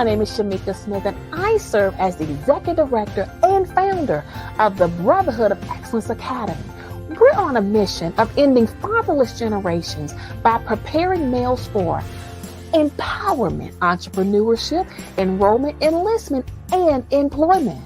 my name is Shamika Smith, and I serve as the Executive Director and founder of the Brotherhood of Excellence Academy. We're on a mission of ending fatherless generations by preparing males for empowerment, entrepreneurship, enrollment, enlistment, and employment.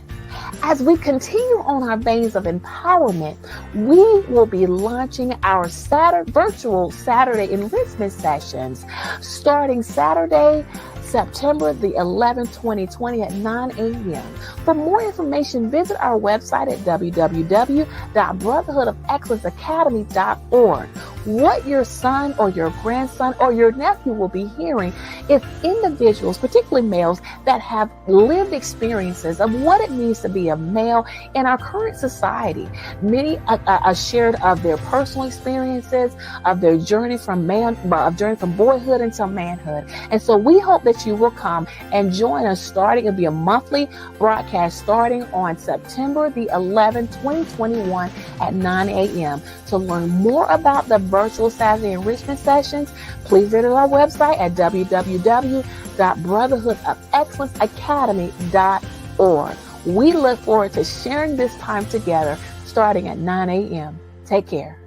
As we continue on our veins of empowerment, we will be launching our virtual Saturday enrichment sessions starting Saturday, September the 11th, 2020 at 9 a.m. For more information, visit our website at www.brotherhoodofexcellenceacademy.org. What your son or your grandson or your nephew will be hearing is individuals, particularly males, that have lived experiences of what it means to be a male in our current society. Many are shared of their personal experiences, of their journey from boyhood into manhood. And so we hope that you will come and join us starting. It'll be a monthly broadcast starting on September the 11th, 2021 at 9 a.m. To learn more about the virtual Saturday enrichment sessions, please visit our website at www.brotherhoodofexcellenceacademy.org. We look forward to sharing this time together starting at 9 a.m. Take care.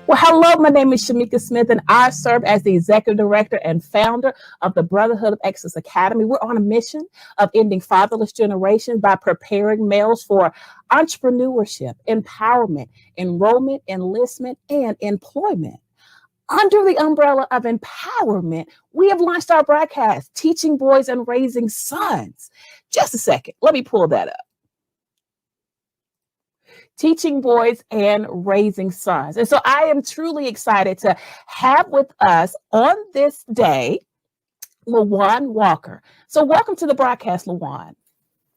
Well, hello, my name is Shamika Smith, and I serve as the Executive Director and founder of the Brotherhood of Excellence Academy. We're on a mission of ending fatherless generations by preparing males for entrepreneurship, empowerment, enrollment, enlistment, and employment. Under the umbrella of empowerment, we have launched our broadcast, Teaching Boys and Raising Sons. Just a second, let me pull that up. Teaching Boys and Raising Sons. And so I am truly excited to have with us on this day, LeJuan Walker. So welcome to the broadcast, LeJuan.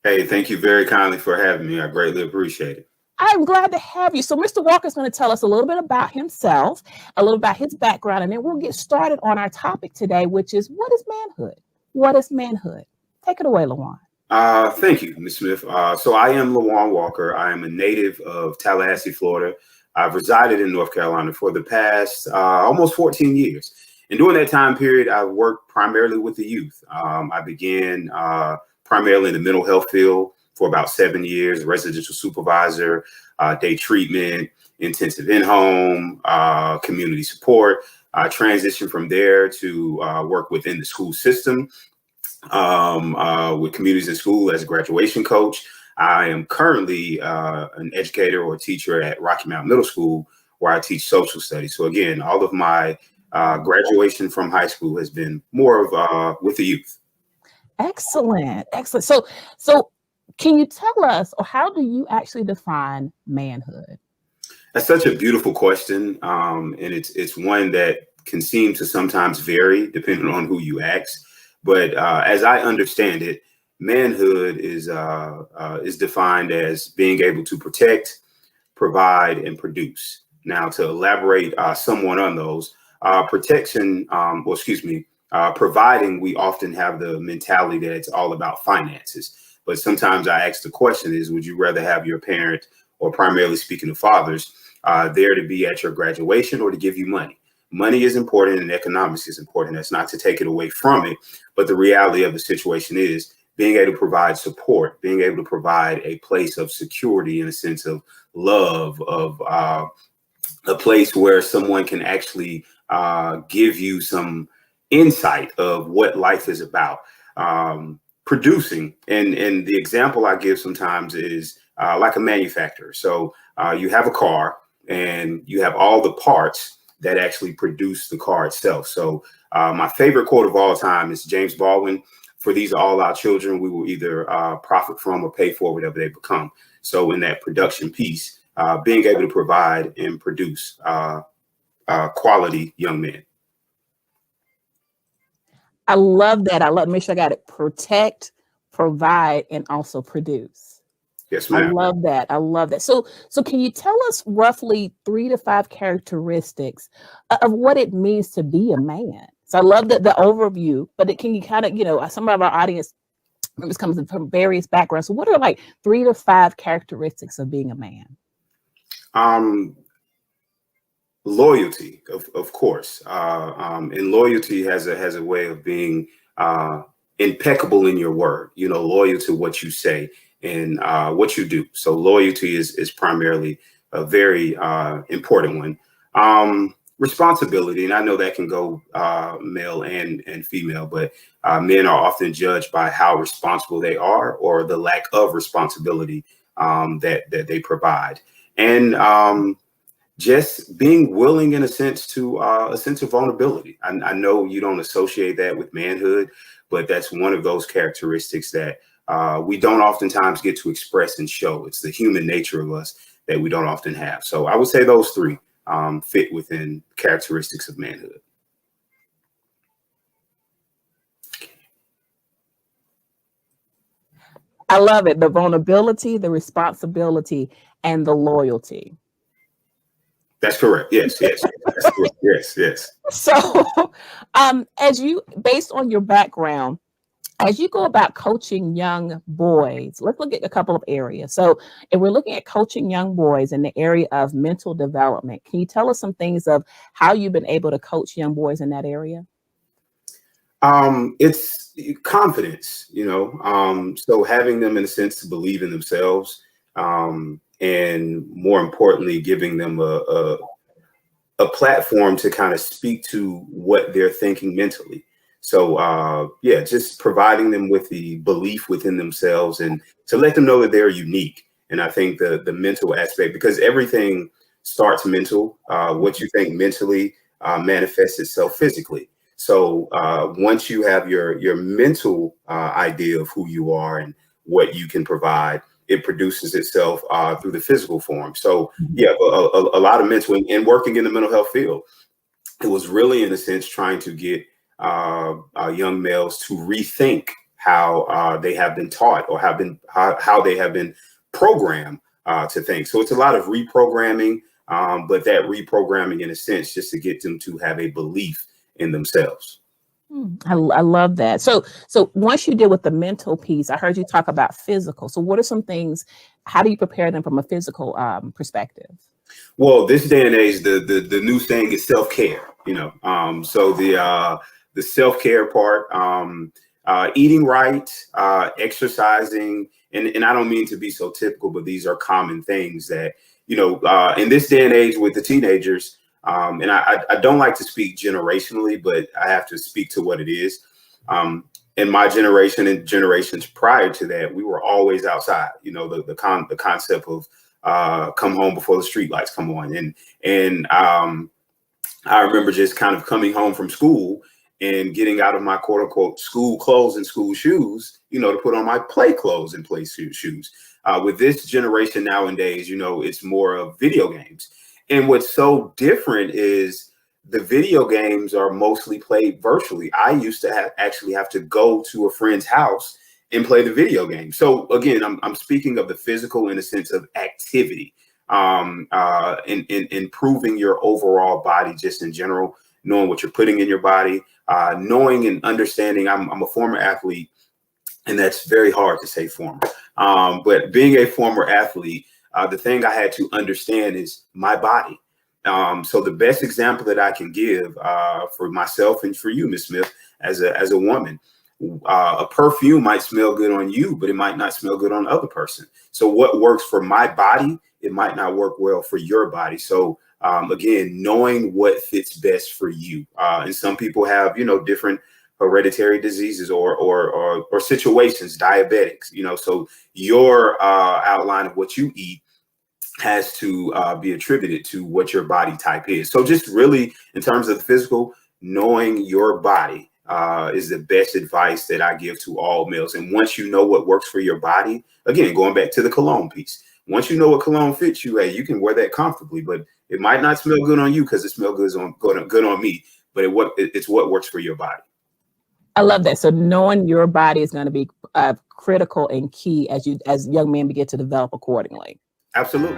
Hey, thank you very kindly for having me. I greatly appreciate it. I'm glad to have you. So Mr. Walker is going to tell us a little bit about himself, a little about his background, and then we'll get started on our topic today, which is what is manhood? What is manhood? Take it away, LeJuan. Thank you, Ms. Smith. So I am LeJuan Walker. I am a native of Tallahassee, Florida. I've resided in North Carolina for the past almost 14 years. And during that time period, I worked primarily with the youth. I began primarily in the mental health field for about 7 years, residential supervisor, day treatment, intensive in-home, community support. I transitioned from there to work within the school system. With communities in school as a graduation coach. I am currently an educator or teacher at Rocky Mount Middle School, where I teach social studies. So again, all of my graduation from high school has been more of with the youth. Excellent, excellent. So can you tell us, or how do you actually define manhood? That's such a beautiful question, and it's one that can seem to sometimes vary depending on who you ask. But as I understand it, manhood is defined as being able to protect, provide, and produce. Now, to elaborate somewhat on those, providing, we often have the mentality that it's all about finances. But sometimes I ask the question is, would you rather have your parent, or primarily speaking of fathers, there to be at your graduation or to give you money? Money is important and economics is important. That's not to take it away from it. But the reality of the situation is being able to provide support, being able to provide a place of security in a sense of love, of a place where someone can actually give you some insight of what life is about. Producing. And the example I give sometimes is like a manufacturer. So you have a car and you have all the parts that actually produce the car itself. So my favorite quote of all time is James Baldwin: "For these are all our children, we will either profit from or pay for whatever they become." So in that production piece, being able to provide and produce quality young men. I love that. I love, make sure I got it. Protect, provide, and also produce. Yes, ma'am. I love that. I love that. So can you tell us roughly 3 to 5 characteristics of what it means to be a man? So I love the overview, but can you kind of, some of our audience members comes from various backgrounds. So what are like 3 to 5 characteristics of being a man? Loyalty, of course, and loyalty has a way of being impeccable in your word. Loyal to what you say and what you do. So loyalty is primarily a very important one. Responsibility, and I know that can go male and female, but men are often judged by how responsible they are or the lack of responsibility that they provide, and just being willing, in a sense, to a sense of vulnerability. I know you don't associate that with manhood, but that's one of those characteristics that we don't oftentimes get to express and show. It's the human nature of us that we don't often have. So I would say those three fit within characteristics of manhood. I love it. The vulnerability, the responsibility, and the loyalty. That's correct. Yes, yes. That's correct. Yes, yes. So, based on your background, as you go about coaching young boys, let's look at a couple of areas. So, if we're looking at coaching young boys in the area of mental development, can you tell us some things of how you've been able to coach young boys in that area? It's confidence, so having them, in a sense, to believe in themselves, and more importantly, giving them a platform to kind of speak to what they're thinking mentally. So just providing them with the belief within themselves and to let them know that they're unique. And I think the mental aspect, because everything starts mental. What you think mentally manifests itself physically. So once you have your mental idea of who you are and what you can provide, it produces itself through the physical form. So yeah, a lot of mental and working in the mental health field, it was really, in a sense, trying to get young males to rethink how they have been taught or how they have been programmed to think. So it's a lot of reprogramming, but that reprogramming, in a sense, just to get them to have a belief in themselves. I love that. So once you deal with the mental piece, I heard you talk about physical. So what are some things, how do you prepare them from a physical perspective? Well, this day and age, the new thing is self-care, so the self-care part, eating right, exercising, and I don't mean to be so typical, but these are common things that, in this day and age with the teenagers, and I don't like to speak generationally, but I have to speak to what it is. In my generation and generations prior to that, we were always outside. The concept of come home before the street lights come on, and I remember just kind of coming home from school and getting out of my quote unquote school clothes and school shoes, to put on my play clothes and play shoes. With this generation nowadays, it's more of video games. And what's so different is the video games are mostly played virtually. I used to actually have to go to a friend's house and play the video game. So again, I'm speaking of the physical in a sense of activity, in improving your overall body, just in general, knowing what you're putting in your body, knowing and understanding. I'm a former athlete, and that's very hard to say former. But being a former athlete, the thing I had to understand is my body. So the best example that I can give for myself and for you, Ms. Smith, as a woman, a perfume might smell good on you, but it might not smell good on the other person. So what works for my body, it might not work well for your body. So again, knowing what fits best for you. And some people have, different hereditary diseases or situations, diabetics, so your outline of what you eat has to be attributed to what your body type is. So just really, in terms of the physical, knowing your body is the best advice that I give to all males. And once you know what works for your body, again, going back to the cologne piece, once you know what cologne fits you, hey, you can wear that comfortably, but it might not smell good on you because it smells good on me, but it's what works for your body. I love that. So knowing your body is going to be critical and key as young men begin to develop accordingly. Absolutely.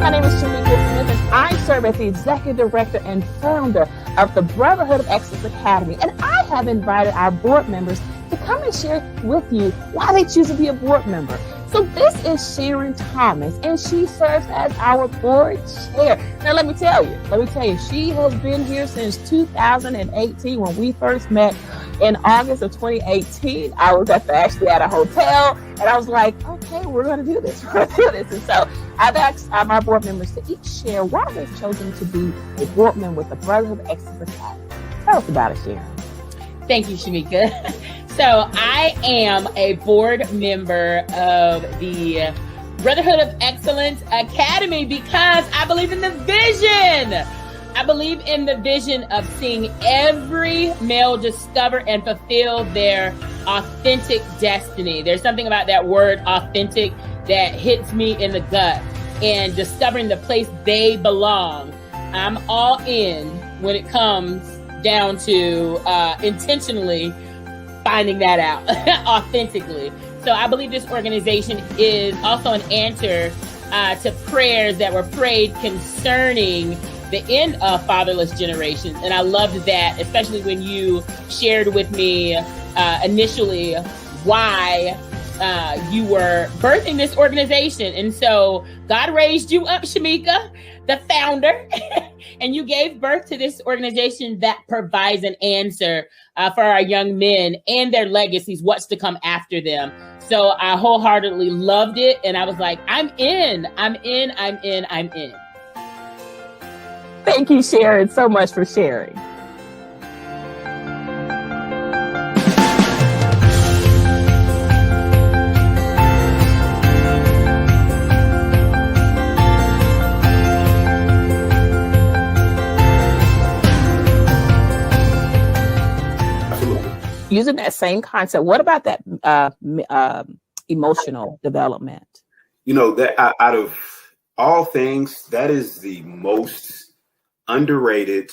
My name is Shamika Smith, and I serve as the Executive Director and founder of the Brotherhood of Excellence Academy. And I have invited our board members to come and share with you why they choose to be a board member. So this is Sharon Thomas, and she serves as our board chair. Now, let me tell you, she has been here since 2018 when we first met in August of 2018. I was actually at a hotel, and I was like, okay, we're going to do this. And so I've asked my board members to each share why they've chosen to be a board member with the Brotherhood of Excellence Academy. Tell us about it, Sharon. Thank you, Shamika. So I am a board member of the Brotherhood of Excellence Academy because I believe in the vision. I believe in the vision of seeing every male discover and fulfill their authentic destiny. There's something about that word authentic that hits me in the gut, and discovering the place they belong. I'm all in when it comes down to intentionally finding that out authentically. So I believe this organization is also an answer to prayers that were prayed concerning the end of fatherless generations. And I loved that, especially when you shared with me initially why you were birthing this organization. And so God raised you up, Shamika, the founder, and you gave birth to this organization that provides an answer for our young men and their legacies, what's to come after them. So I wholeheartedly loved it. And I was like, I'm in. Thank you, Sharon, so much for sharing. Using that same concept, what about that emotional development? You know, that out of all things, that is the most underrated,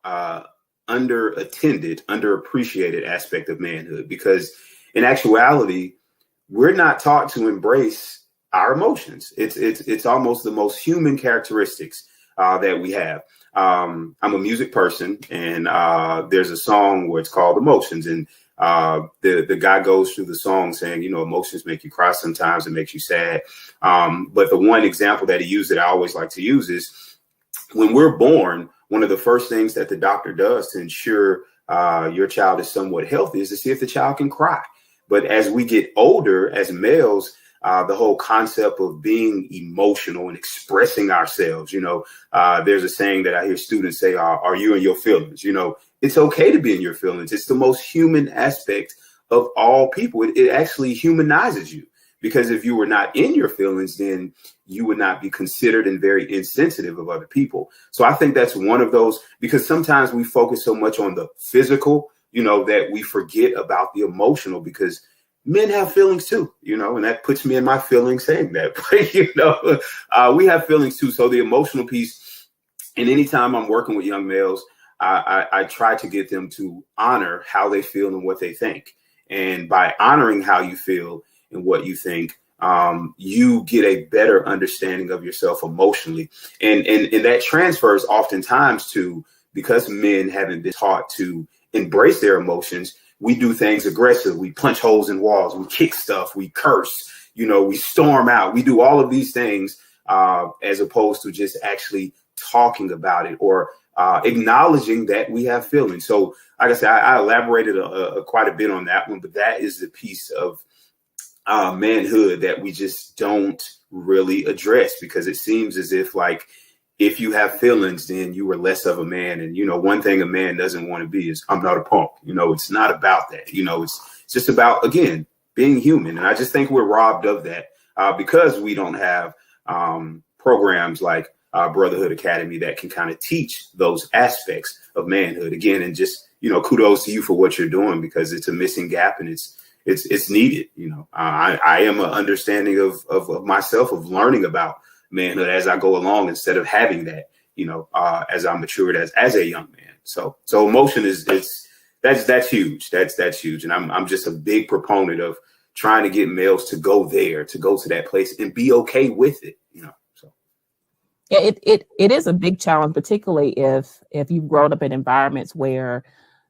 underattended, underappreciated aspect of manhood, because in actuality, we're not taught to embrace our emotions. It's almost the most human characteristics that we have. I'm a music person, and there's a song where it's called Emotions, and the guy goes through the song saying, you know, emotions make you cry sometimes, it makes you sad. But the one example that he used that I always like to use is when we're born, one of the first things that the doctor does to ensure your child is somewhat healthy is to see if the child can cry. But as we get older as males, the whole concept of being emotional and expressing ourselves, you know, there's a saying that I hear students say, are you in your feelings? You know, it's okay to be in your feelings. It's the most human aspect of all people. It actually humanizes you, because if you were not in your feelings, then you would not be considered and very insensitive of other people. So I think that's one of those, because sometimes we focus so much on the physical, you know, that we forget about the emotional, because men have feelings too, you know, and that puts me in my feelings saying that, but you know, we have feelings too. So the emotional piece, and anytime I'm working with young males, I try to get them to honor how they feel and what they think. And by honoring how you feel and what you think, you get a better understanding of yourself emotionally. And that transfers oftentimes to, because men haven't been taught to embrace their emotions, we do things aggressive. We punch holes in walls, we kick stuff, we curse, you know, we storm out. We do all of these things as opposed to just actually talking about it or acknowledging that we have feelings. So like I said, I elaborated quite a bit on that one, but that is the piece of manhood that we just don't really address, because it seems as if, like, if you have feelings, then you are less of a man. And, you know, one thing a man doesn't want to be is, I'm not a punk. You know, it's not about that. You know, it's just about, again, being human. And I just think we're robbed of that because we don't have programs like Brotherhood Academy that can kind of teach those aspects of manhood again. And just, you know, kudos to you for what you're doing, because it's a missing gap and it's needed. You know, I am an understanding of myself, of learning about manhood as I go along, instead of having that, you know, as I matured as a young man. So emotion that's huge. That's huge. And I'm just a big proponent of trying to get males to go there, to go to that place and be okay with it, you know. So Yeah, it is a big challenge, particularly if you've grown up in environments where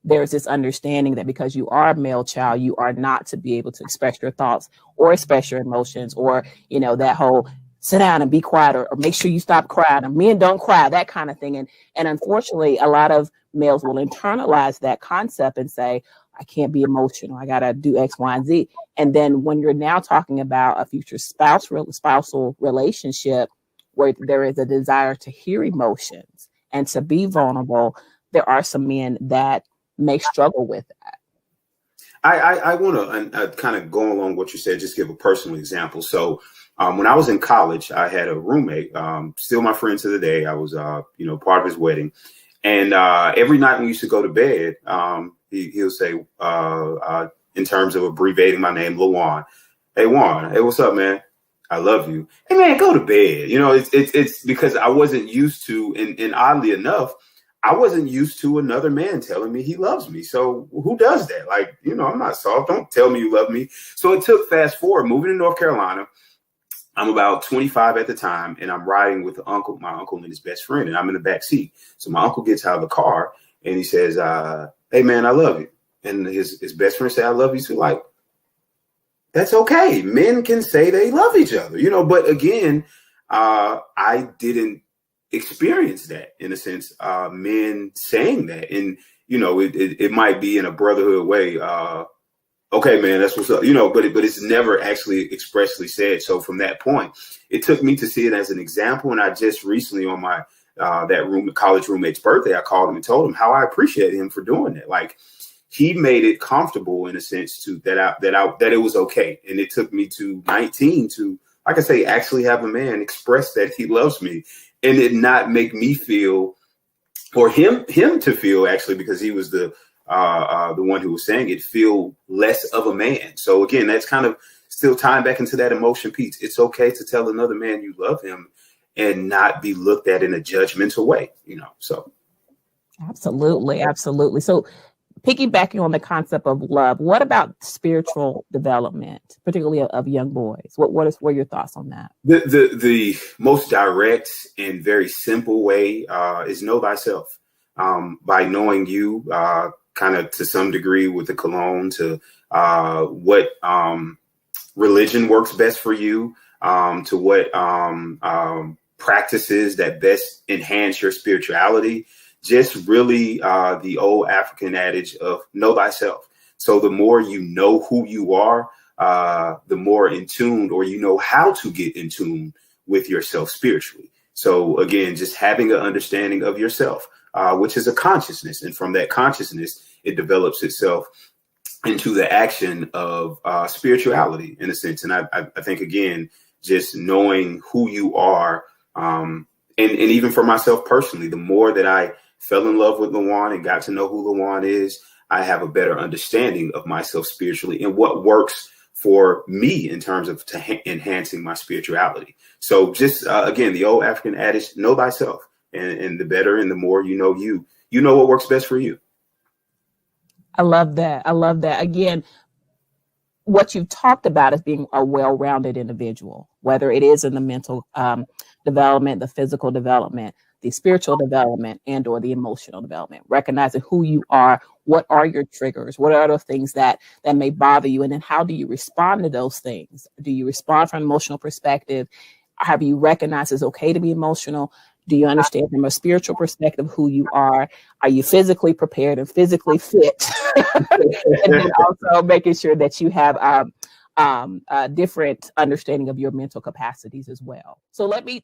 there's this understanding that because you are a male child, you are not to be able to express your thoughts or express your emotions, or, that whole sit down and be quiet, or make sure you stop crying, or men don't cry, that kind of thing. And unfortunately, a lot of males will internalize that concept and say, I can't be emotional, I got to do X, Y, and Z. And then when you're now talking about a future spousal relationship where there is a desire to hear emotions and to be vulnerable, there are some men that may struggle with that. I want to kind of go along what you said, just give a personal example. So when I was in college, I had a roommate, still my friend to the day. I was, part of his wedding. And every night when we used to go to bed, he'll say, in terms of abbreviating my name, LeJuan, hey, Juan, hey, what's up, man? I love you. Hey, man, go to bed. It's because I wasn't used to, and oddly enough, I wasn't used to another man telling me he loves me. So who does that? Like, I'm not soft. Don't tell me you love me. So it took fast forward, moving to North Carolina. I'm about 25 at the time, and I'm riding with my uncle and his best friend, and I'm in the back seat. So my uncle gets out of the car and he says, hey, man, I love you. And his best friend said, I love you too. Like, that's okay. Men can say they love each other, but again, I didn't experience that in a sense, men saying that. And, it might be in a brotherhood way. Okay, man, that's what's up, but it's never actually expressly said. So from that point, it took me to see it as an example. And I just recently on my college roommate's birthday, I called him and told him how I appreciate him for doing that. Like, he made it comfortable in a sense to that it was okay. And it took me to 19 to, like I say, actually have a man express that he loves me, and it not make me feel, or him to feel, actually, because he was the one who was saying it, feel less of a man. So again, that's kind of still tying back into that emotion piece. It's okay to tell another man you love him and not be looked at in a judgmental way, so. Absolutely. So piggybacking on the concept of love, what about spiritual development, particularly of young boys? What are your thoughts on that? The most direct and very simple way is know thyself. By knowing you, kind of to some degree with the cologne, to what religion works best for you, to what practices that best enhance your spirituality. Just really the old African adage of know thyself. So the more you know who you are, the more in tune, or how to get in tune with yourself spiritually. So again, just having an understanding of yourself, which is a consciousness. And from that consciousness, it develops itself into the action of spirituality in a sense. And I think, again, just knowing who you are, and even for myself personally, the more that I fell in love with LeJuan and got to know who LeJuan is, I have a better understanding of myself spiritually and what works for me in terms of enhancing my spirituality. So just, again, the old African adage, know thyself, and the better and the more you know what works best for you. I love that. Again, what you've talked about is being a well-rounded individual, whether it is in the mental development, the physical development, the spiritual development, and or the emotional development, recognizing who you are, what are your triggers, what are those things that may bother you, and then how do you respond to those things? Do you respond from an emotional perspective? Have you recognized it's okay to be emotional? Do you understand from a spiritual perspective who you are? Are you physically prepared and physically fit? And then also making sure that you have a different understanding of your mental capacities as well. So let me...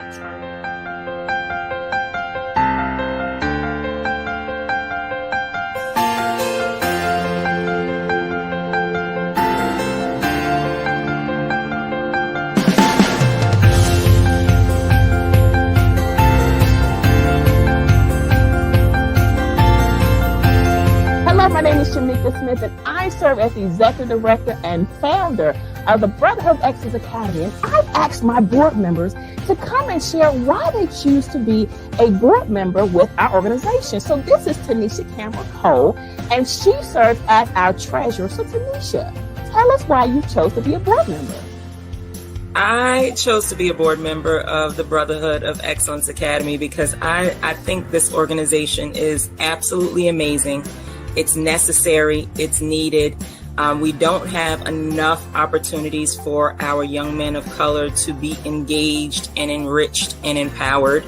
My name is Shamika Smith, and I serve as the Executive Director and founder of the Brotherhood of Excellence Academy. And I've asked my board members to come and share why they choose to be a board member with our organization. So this is Tanisha Campbell Cole, and she serves as our treasurer. So Tanisha, tell us why you chose to be a board member. I chose to be a board member of the Brotherhood of Excellence Academy because I think this organization is absolutely amazing. It's necessary. It's needed. We don't have enough opportunities for our young men of color to be engaged and enriched and empowered.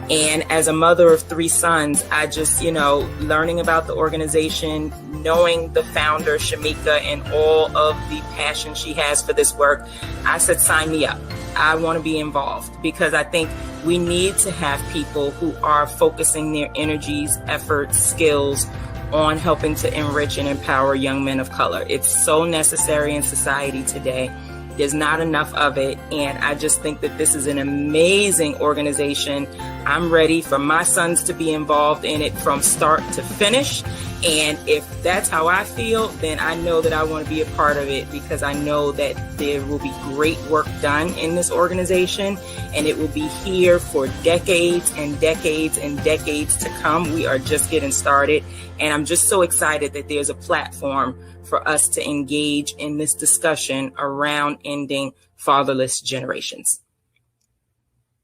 And as a mother of 3 sons, I just, learning about the organization, knowing the founder, Shamika, and all of the passion she has for this work, I said, sign me up. I want to be involved because I think we need to have people who are focusing their energies, efforts, skills on helping to enrich and empower young men of color. It's so necessary in society today. There's not enough of it. And I just think that this is an amazing organization. I'm ready for my sons to be involved in it from start to finish. And if that's how I feel, then I know that I want to be a part of it because I know that there will be great work done in this organization and it will be here for decades and decades and decades to come. We are just getting started. And I'm just so excited that there's a platform for us to engage in this discussion around ending fatherless generations.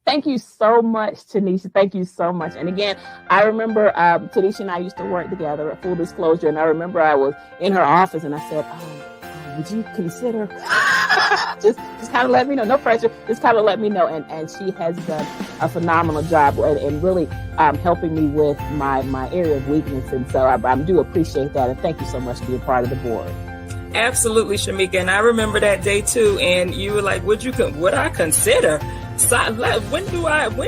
Thank you so much, Tanisha. Thank you so much. And again, I remember Tanisha and I used to work together at full disclosure. And I remember I was in her office and I said, would you consider just kind of let me know, no pressure, just kind of let me know. And she has done a phenomenal job and really helping me with my area of weakness. And so I do appreciate that. And thank you so much for being part of the board. Absolutely, Shamika. And I remember that day too. And you were like, would I consider? So when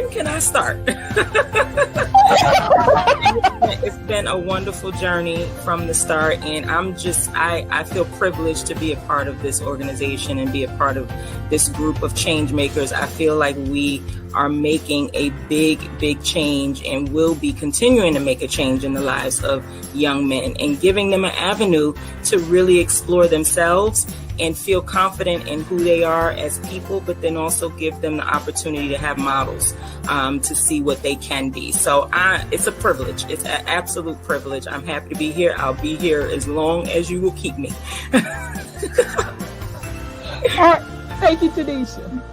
can I start? It's been a wonderful journey from the start. And I feel privileged to be a part of this organization and be a part of this group of change makers. I feel like we are making a big, big change and will be continuing to make a change in the lives of young men and giving them an avenue to really explore themselves and feel confident in who they are as people, but then also give them the opportunity to have models to see what they can be. So it's a privilege. It's an absolute privilege. I'm happy to be here. I'll be here as long as you will keep me. All right. Thank you, Tanisha.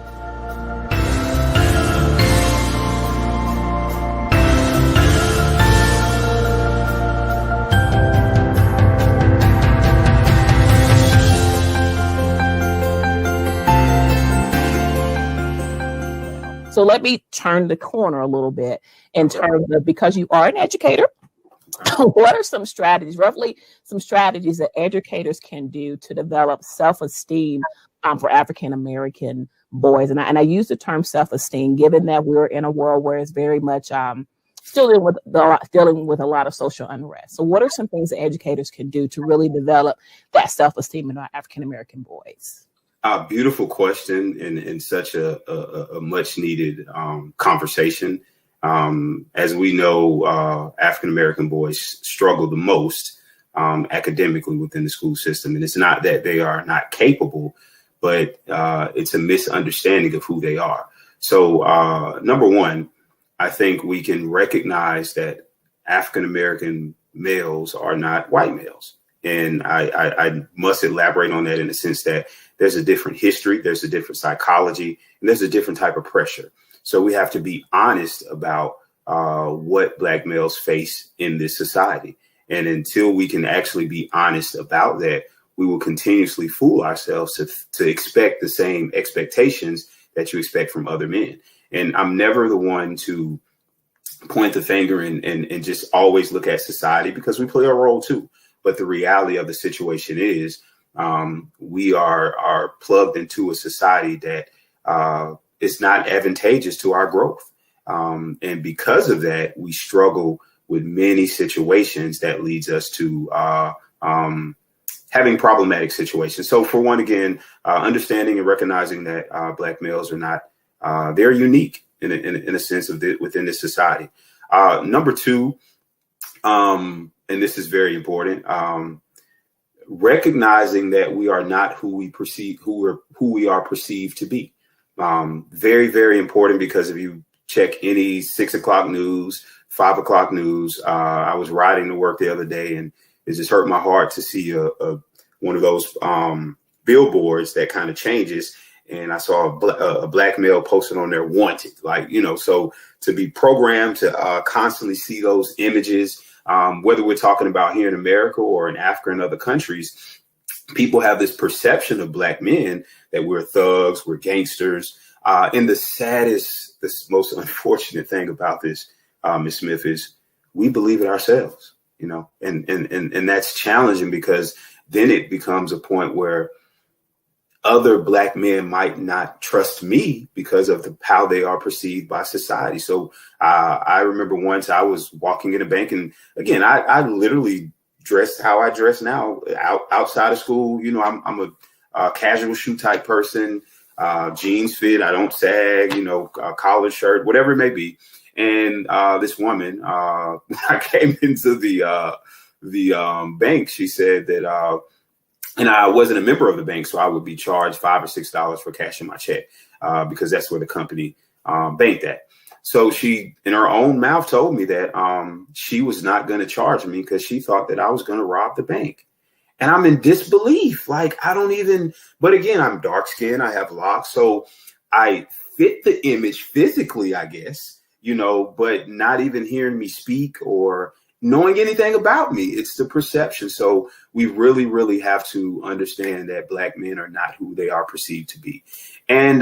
So let me turn the corner a little bit in terms of, because you are an educator, what are some strategies, roughly some strategies that educators can do to develop self-esteem for African-American boys? And I use the term self-esteem, given that we're in a world where it's very much still dealing with a lot of social unrest. So what are some things that educators can do to really develop that self-esteem in our African-American boys? Beautiful question and such a much needed conversation. As we know, African-American boys struggle the most academically within the school system. And it's not that they are not capable, but it's a misunderstanding of who they are. So number one, I think we can recognize that African-American males are not white males. And I must elaborate on that in the sense that there's a different history, there's a different psychology, and there's a different type of pressure. So we have to be honest about what Black males face in this society. And until we can actually be honest about that, we will continuously fool ourselves to expect the same expectations that you expect from other men. And I'm never the one to point the finger and just always look at society, because we play a role too. But the reality of the situation is we are plugged into a society that is not advantageous to our growth. And because of that, we struggle with many situations that leads us to having problematic situations. So for one, again, understanding and recognizing that Black males are not, they're unique in a sense of within this society. Number two, and this is very important, recognizing that we are not who we are perceived to be. Very, very important, because if you check any 6 o'clock news, 5 o'clock news, I was riding to work the other day, and it just hurt my heart to see one of those billboards that kind of changes. and I saw a black male posted on there wanted, like, so to be programmed to constantly see those images, whether we're talking about here in America or in Africa and other countries, people have this perception of black men that we're thugs, we're gangsters. And the most unfortunate thing about this, Ms. Smith, is we believe it ourselves, and that's challenging, because then it becomes a point where other black men might not trust me because of how they are perceived by society. So I remember once I was walking in a bank, and again, I literally dressed how I dress now outside of school. I'm a casual shoe type person, jeans fit, I don't sag, collared shirt, whatever it may be. And this woman, when I came into the bank, she said that, and I wasn't a member of the bank, so I would be charged $5 or $6 for cashing my check, because that's where the company banked at. So she, in her own mouth, told me that she was not going to charge me because she thought that I was going to rob the bank. And I'm in disbelief. Like, but again, I'm dark skinned, I have locks, so I fit the image physically, I guess, but not even hearing me speak or knowing anything about me. It's the perception. So we really, really have to understand that black men are not who they are perceived to be. And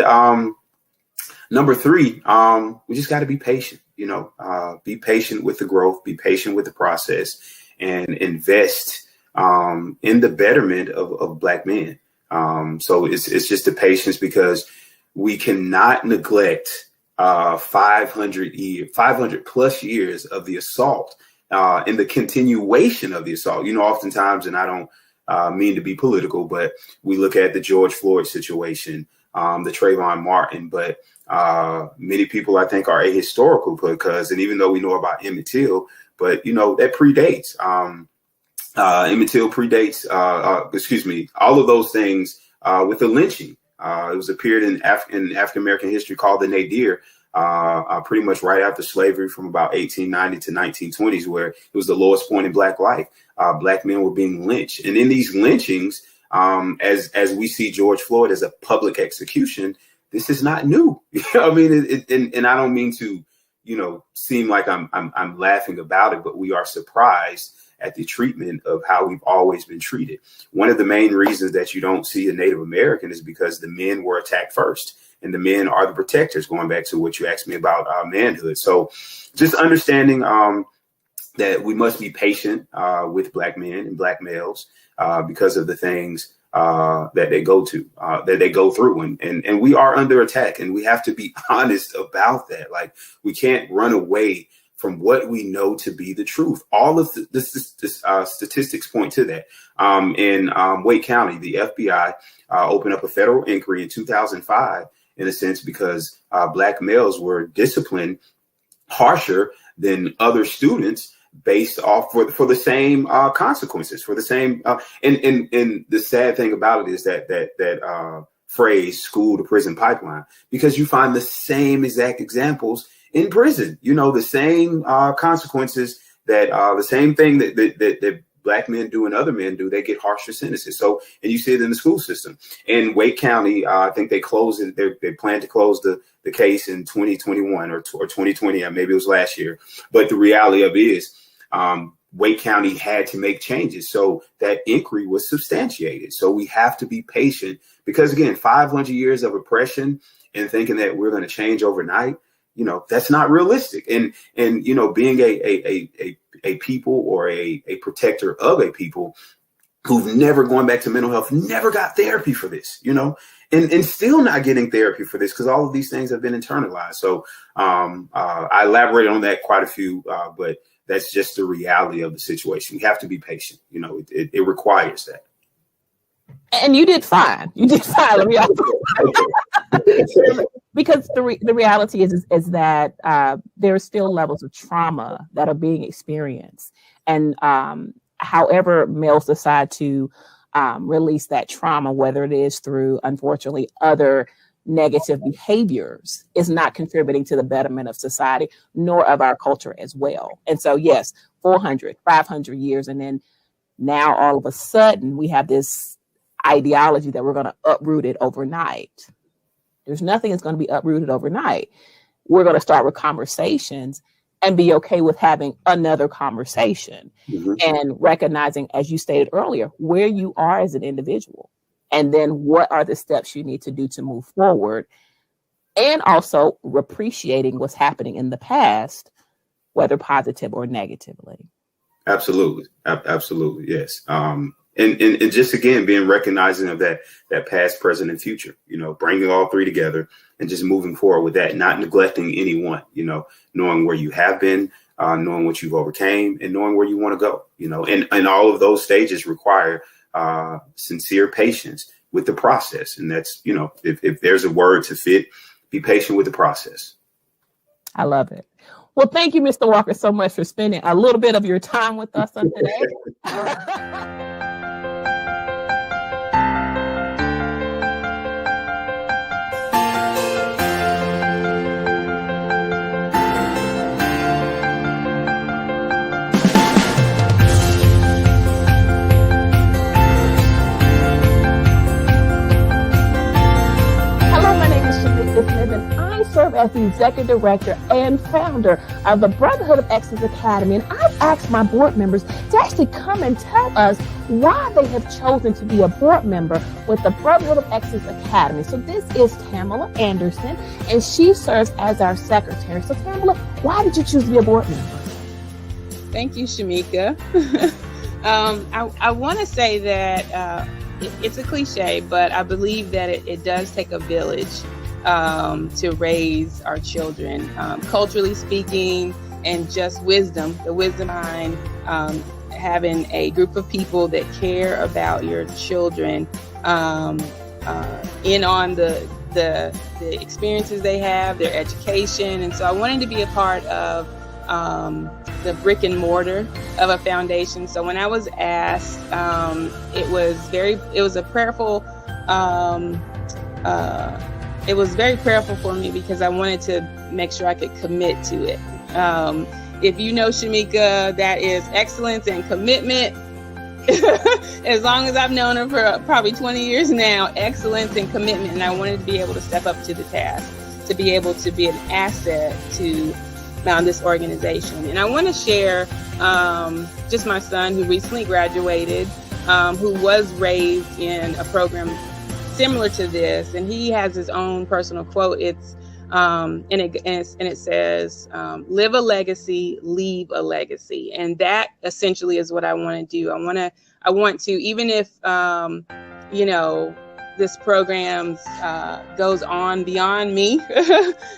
number 3, we just got to be patient, be patient with the growth, be patient with the process, and invest in the betterment of black men. So it's just the patience, because we cannot neglect 500 plus years of the assault, and the continuation of the assault. Oftentimes, and I don't mean to be political, but we look at the George Floyd situation, the Trayvon Martin, but many people, I think, are ahistorical because, and even though we know about Emmett Till, but that predates. Emmett Till predates, all of those things with the lynching. It was a period in African-American history called the Nadir, pretty much right after slavery, from about 1890 to 1920s, where it was the lowest point in black life. Black men were being lynched. And in these lynchings, as we see George Floyd as a public execution, this is not new. I mean, and I don't mean to, seem like I'm laughing about it, but we are surprised at the treatment of how we've always been treated. One of the main reasons that you don't see a Native American is because the men were attacked first, and the men are the protectors, going back to what you asked me about manhood. So just understanding that we must be patient with black men and black males because of the things that they go through, and we are under attack, and we have to be honest about that. Like, we can't run away from what we know to be the truth. All of the statistics point to that. In Wake County, the FBI opened up a federal inquiry in 2005, in a sense, because black males were disciplined harsher than other students based off for the same consequences, for the same. And the sad thing about it is that phrase, school to prison pipeline, because you find the same exact examples in prison, the same consequences, that the same thing that black men do and other men do, they get harsher sentences. So, and you see it in the school system. In Wake County, I think they closed it. They plan to close the case in 2021 or 2020, maybe it was last year. But the reality of it is, Wake County had to make changes. So that inquiry was substantiated. So we have to be patient, because again, 500 years of oppression and thinking that we're going to change overnight, that's not realistic. And being a people or a protector of a people who've never gone back to mental health, never got therapy for this, and still not getting therapy for this, because all of these things have been internalized. So I elaborated on that quite a few, but that's just the reality of the situation. We have to be patient. It requires that. And you did fine. Let me because the reality is that there are still levels of trauma that are being experienced, and however males decide to release that trauma, whether it is through, unfortunately, other negative behaviors, is not contributing to the betterment of society nor of our culture as well. And so, yes, 400, 500 years, and then now all of a sudden we have this ideology that we're going to uproot it overnight. There's nothing that's going to be uprooted overnight. We're going to start with conversations and be okay with having another conversation and recognizing, as you stated earlier, where you are as an individual. And then what are the steps you need to do to move forward? And also appreciating what's happening in the past, whether positive or negatively. Absolutely. Absolutely. Yes. And just again, being recognizing of that past, present, and future, bringing all three together and just moving forward with that, not neglecting anyone, knowing where you have been, knowing what you've overcame, and knowing where you want to go, and all of those stages require sincere patience with the process. And that's, if there's a word to fit, be patient with the process. I love it. Well, thank you, Mr. Walker, so much for spending a little bit of your time with us on today. And I serve as the executive director and founder of the Brotherhood of Excellence Academy. And I've asked my board members to actually come and tell us why they have chosen to be a board member with the Brotherhood of Excellence Academy. So this is Tamala Anderson, and she serves as our secretary. So Tamala, why did you choose to be a board member? Thank you, Shamika. I want to say that it's a cliche, but I believe that it does take a village to raise our children, culturally speaking, and just wisdom, the wisdom behind having a group of people that care about your children, in on the experiences they have, their education. And so I wanted to be a part of the brick and mortar of a foundation. So when I was asked, it was very prayerful for me, because I wanted to make sure I could commit to it. If you know Shamika, that is excellence and commitment. As long as I've known her for probably 20 years now, excellence and commitment. And I wanted to be able to step up to the task, to be able to be an asset to this organization. And I want to share just my son, who recently graduated, who was raised in a program similar to this, and he has his own personal quote. It's and it says, "Live a legacy, leave a legacy," and that essentially is what I want to do. I want to, even if this program goes on beyond me,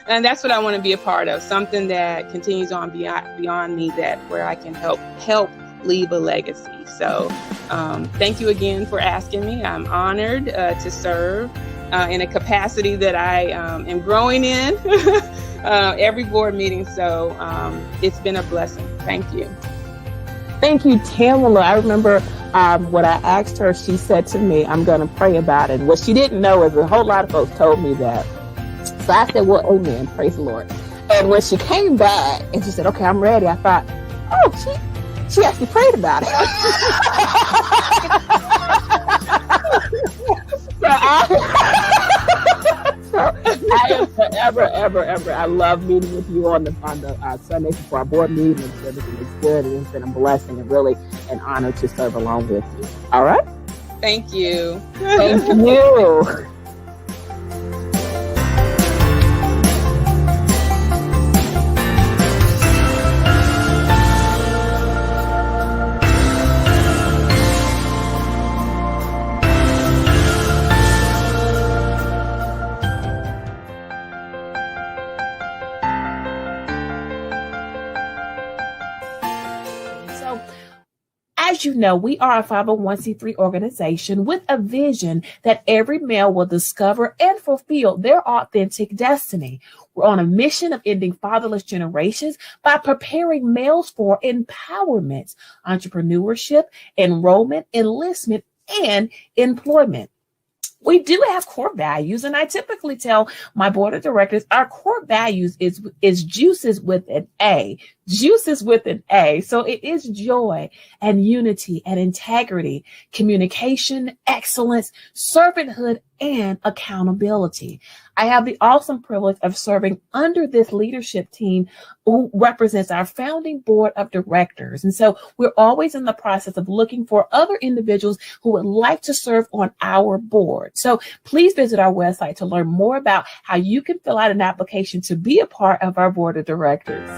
and that's what I want to be a part of. Something that continues on beyond me, that where I can help leave a legacy. So thank you again for asking me. I'm honored to serve in a capacity that I am growing in every board meeting. So it's been a blessing. Thank you. Thank you, Tamala. I remember what I asked her, she said to me, "I'm going to pray about it." And what she didn't know is a whole lot of folks told me that. So I said, well, amen, praise the Lord. And when she came back and she said, "Okay, I'm ready," I thought, oh, she actually prayed about it. So I am forever. I love meeting with you on the Sundays before our board meetings. Everything is good, and it's been a blessing and really an honor to serve along with you. All right. Thank you. Thank you. As you know, we are a 501c3 organization with a vision that every male will discover and fulfill their authentic destiny. We're on a mission of ending fatherless generations by preparing males for empowerment, entrepreneurship, enrollment, enlistment, and employment. We do have core values, and I typically tell my board of directors our core values is juices with an A. Juices with an A. So it is joy and unity and integrity, communication, excellence, servanthood, and accountability. I have the awesome privilege of serving under this leadership team who represents our founding board of directors. And so we're always in the process of looking for other individuals who would like to serve on our board. So please visit our website to learn more about how you can fill out an application to be a part of our board of directors.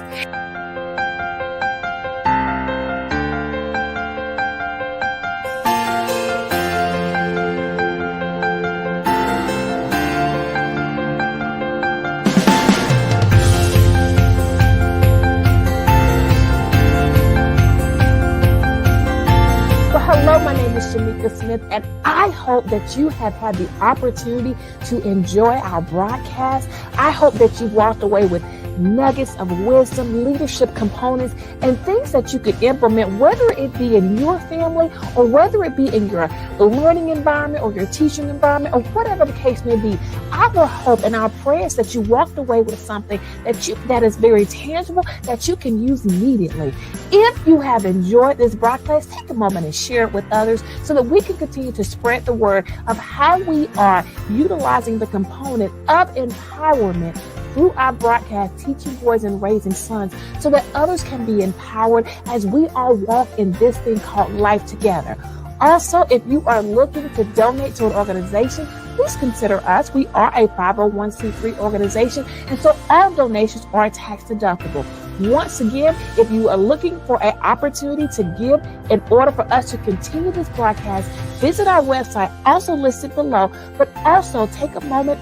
Hello, my name is Shamika Smith, and I hope that you have had the opportunity to enjoy our broadcast. I hope that you walked away with nuggets of wisdom, leadership components, and things that you could implement, whether it be in your family or whether it be in your learning environment or your teaching environment or whatever the case may be. Our hope and our prayer is that you walked away with something that is very tangible that you can use immediately. If you have enjoyed this broadcast, take a moment and share it with others so that we can continue to spread the word of how we are utilizing the component of empowerment through our broadcast, teaching boys and raising sons, so that others can be empowered as we all walk in this thing called life together. Also, if you are looking to donate to an organization, please consider us. We are a 501c3 organization, and so all donations are tax deductible. Once again, if you are looking for an opportunity to give in order for us to continue this broadcast, visit our website, also listed below, but also take a moment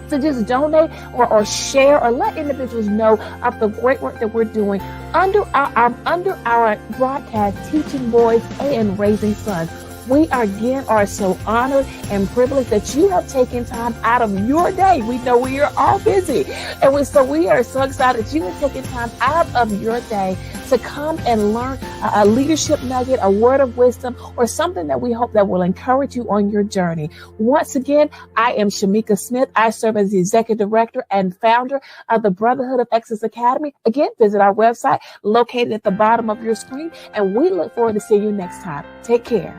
to just donate or share or let individuals know of the great work that we're doing under our broadcast, teaching boys and raising sons. We are so honored and privileged that you have taken time out of your day. We know we are all busy. And we are so excited that you have taken time out of your day to come and learn a leadership nugget, a word of wisdom, or something that we hope that will encourage you on your journey. Once again, I am Shamika Smith. I serve as the executive director and founder of the Brotherhood of Excellence Academy. Again, visit our website located at the bottom of your screen, and we look forward to seeing you next time. Take care.